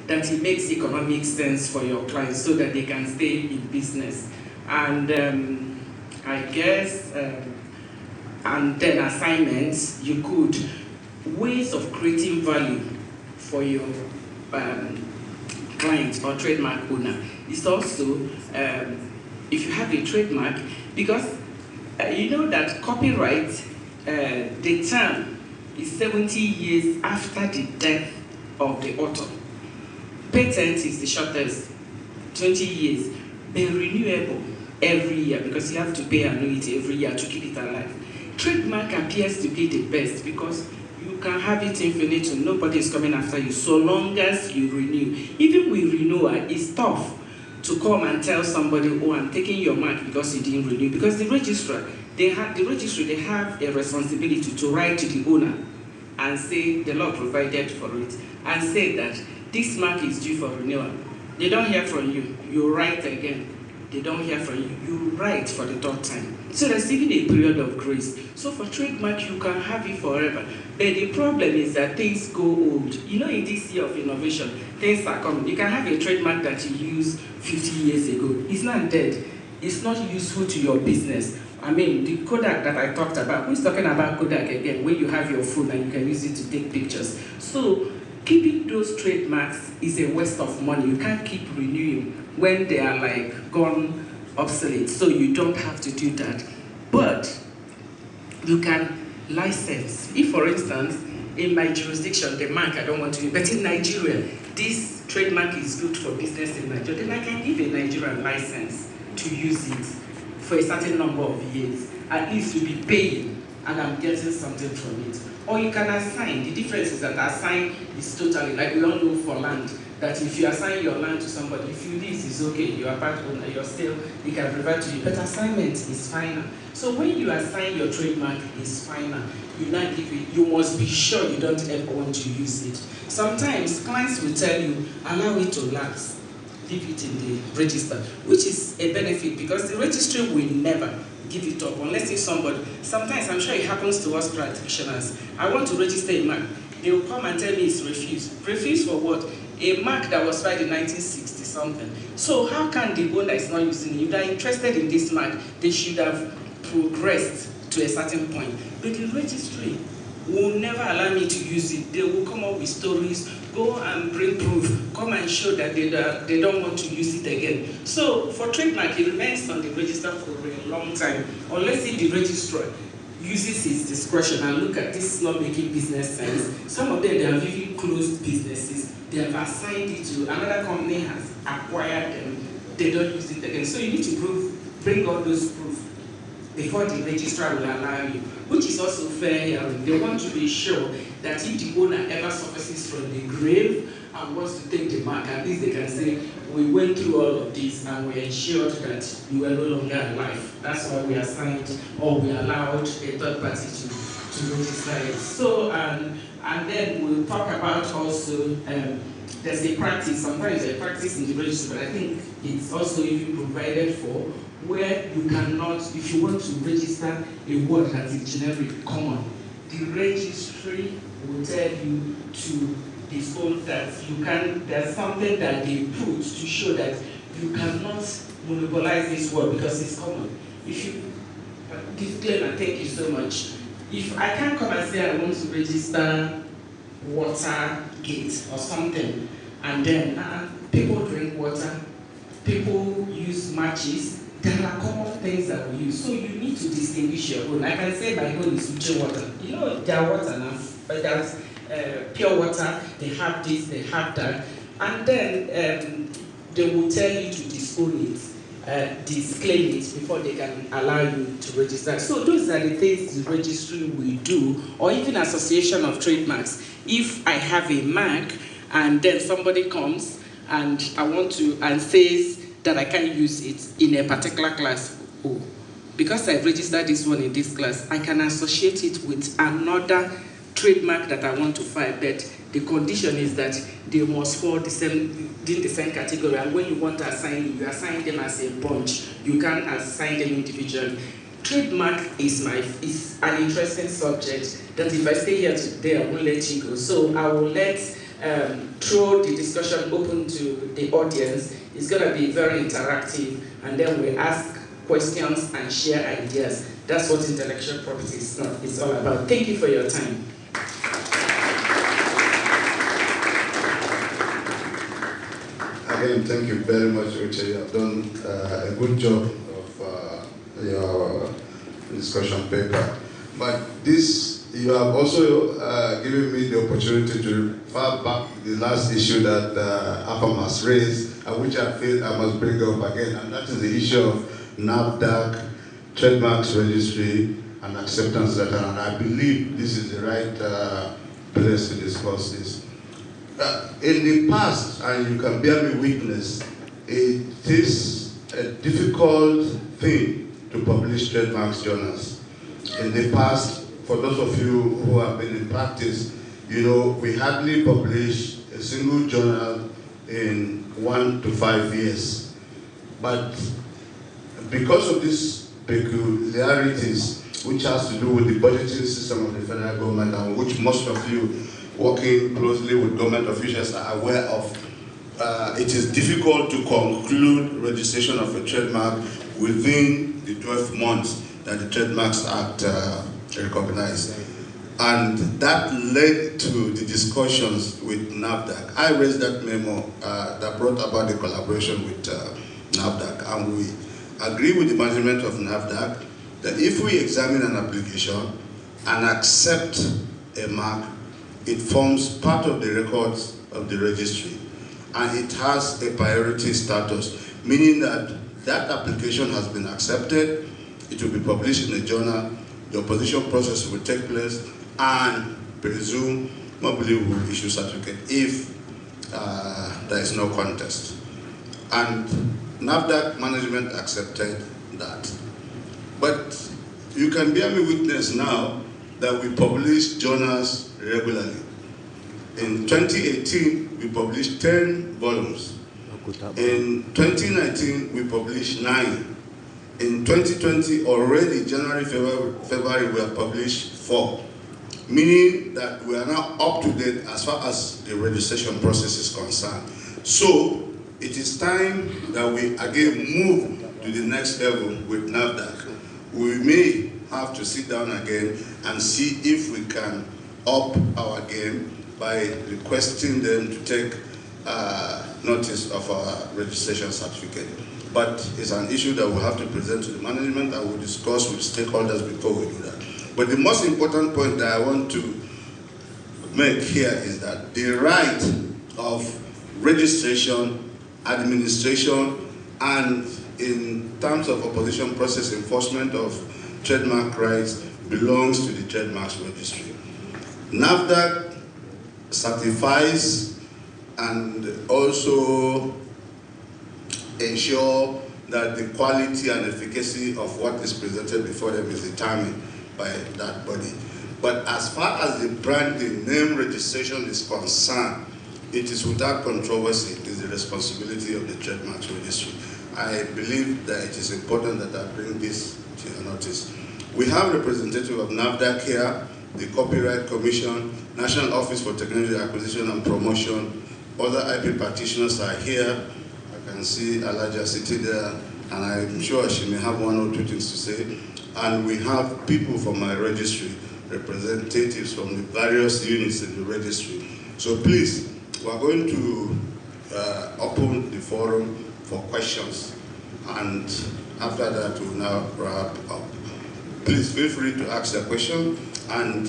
that it makes economic sense for your clients so that they can stay in business. And I guess, and then assignments, you could, ways of creating value for your client or trademark owner is also, if you have a trademark, because you know that copyright, the term is 70 years after the death of the author. Patent is the shortest, 20 years, but renewable every year because you have to pay annuity every year to keep it alive. Trademark appears to be the best because you can have it infinite, nobody is coming after you so long as you renew. Even with renewal, it's tough to come and tell somebody, oh, I'm taking your mark because you didn't renew. Because the registrar, they have a responsibility to write to the owner and say the law provided for it and say that this mark is due for renewal. They don't hear from you, you write again. They don't hear from you, you write for the third time. So there's even a period of grace. So for trademark, you can have it forever. But the problem is that things go old. You know, in this year of innovation, things are coming. You can have a trademark that you used 50 years ago. It's not dead. It's not useful to your business. I mean, the Kodak that I talked about, who's talking about Kodak again, when you have your phone and you can use it to take pictures. So keeping those trademarks is a waste of money. You can't keep renewing when they are like gone obsolete, so you don't have to do that. But you can license. If, for instance, in my jurisdiction, the mark I don't want to use, but in Nigeria, this trademark is good for business in Nigeria, then I can give a Nigerian license to use it for a certain number of years. At least you'll be paying, and I'm getting something from it. Or you can assign. The difference is that assign is totally, like we all know for land, that if you assign your land to somebody, if you lease, it's okay, you are part owner, you're still, you can provide to you, but assignment is final. So when you assign your trademark, it's final. You not give it, you must be sure you don't ever want to use it. Sometimes clients will tell you, allow it to lapse, leave it in the register, which is a benefit because the registry will never give it up unless if somebody, sometimes I'm sure it happens to us practitioners. I want to register a mark. They will come and tell me it's refused. Refused for what? A mark that was filed in 1960 something. So how can the owner is not using it? If they're interested in this mark, they should have progressed to a certain point. But the registry will never allow me to use it. They will come up with stories, go and bring proof, come and show that they don't want to use it again. So for trademark, it remains on the register for a long time, unless if the registrar uses his discretion and look at this is not making business sense. Some of them, they have even closed businesses. They have assigned it to another company, has acquired them. They don't use it again. So you need to bring all those proof before the registrar will allow you, which is also fair here. They want to be sure that if the owner ever surfaces from the grave and wants to take the mark, at least they can say, we went through all of this and we ensured that you were no longer alive. That's why we assigned or we allowed a third party to register it. So, and then we'll talk about also, there's a practice, sometimes a practice in the registry, but I think it's also even provided for, where you cannot, if you want to register a word that is generic, common, the registry will tell you to dispose that you can, there's something that they put to show that you cannot monopolize this word because it's common. If you, disclaimer, thank you so much. If I can't come and say I want to register Watergate or something, and then people drink water, people use matches, there are common things that we use. So you need to distinguish your own. I can say my own is Uche water. You know, there are water now, but there's pure water, they have this, they have that. And then they will tell you to disown it, disclaim it before they can allow you to register. So those are the things the registry will do, or even association of trademarks. If I have a mark and then somebody comes and I want to, and says that I can't use it in a particular class, oh, because I've registered this one in this class, I can associate it with another trademark that I want to file, but the condition is that they must fall in the same category, and when you want to assign them, you assign them as a bunch. You can't assign them individually. Trademark is an interesting subject that if I stay here today, I won't let you go. So I will let throw the discussion open to the audience. It's going to be very interactive, and then we ask questions and share ideas. That's what intellectual property is all about. Thank you for your time. Again, thank you very much, Uche. You have done a good job of your discussion paper. But this, you have also given me the opportunity to refer back to the last issue that AFAM has raised, which I feel I must bring up again, and that is the issue of NAFDAC, Trademarks, Registry, and Acceptance Letter. And I believe this is the right place to discuss this. In the past, and you can bear me witness, it is a difficult thing to publish trademarks journals. In the past, for those of you who have been in practice, you know, we hardly publish a single journal in 1 to 5 years. But because of these peculiarities, which has to do with the budgeting system of the federal government, and which most of you working closely with government officials are aware of, it is difficult to conclude registration of a trademark within the 12 months that the Trademarks Act recognized. And that led to the discussions with NAFDAC. I raised that memo that brought about the collaboration with NAFDAC, and we agree with the management of NAFDAC that if we examine an application and accept a mark, it forms part of the records of the registry, and it has a priority status, meaning that that application has been accepted, it will be published in a journal, the opposition process will take place, and presumably we will issue certificate if there is no contest. And NAFDAC management accepted that. But you can bear me witness now that we publish journals regularly. In 2018, we published 10 volumes. In 2019, we published 9. In 2020, already January, February, we have published 4. Meaning that we are now up to date as far as the registration process is concerned. So, it is time that we again move to the next level with NAFDAC. We may have to sit down again and see if we can up our game by requesting them to take notice of our registration certificate. But it's an issue that we'll have to present to the management and we'll discuss with stakeholders before we do that. But the most important point that I want to make here is that the right of registration, administration, and in terms of opposition process enforcement of trademark rights belongs to the Trademarks Registry. NAFDAC certifies and also ensure that the quality and efficacy of what is presented before them is determined by that body. But as far as the brand, the name registration is concerned, it is without controversy. It is the responsibility of the Trademarks Registry. I believe that it is important that I bring this to your notice. We have representative of NAFDAC here, the Copyright Commission, National Office for Technology Acquisition and Promotion. Other IP practitioners are here. I can see Alaja sitting there, and I'm sure she may have 1 or 2 things to say. And we have people from my registry, representatives from the various units in the registry. So please, we're going to open the forum for questions, and after that we'll now wrap up. Please feel free to ask a question, and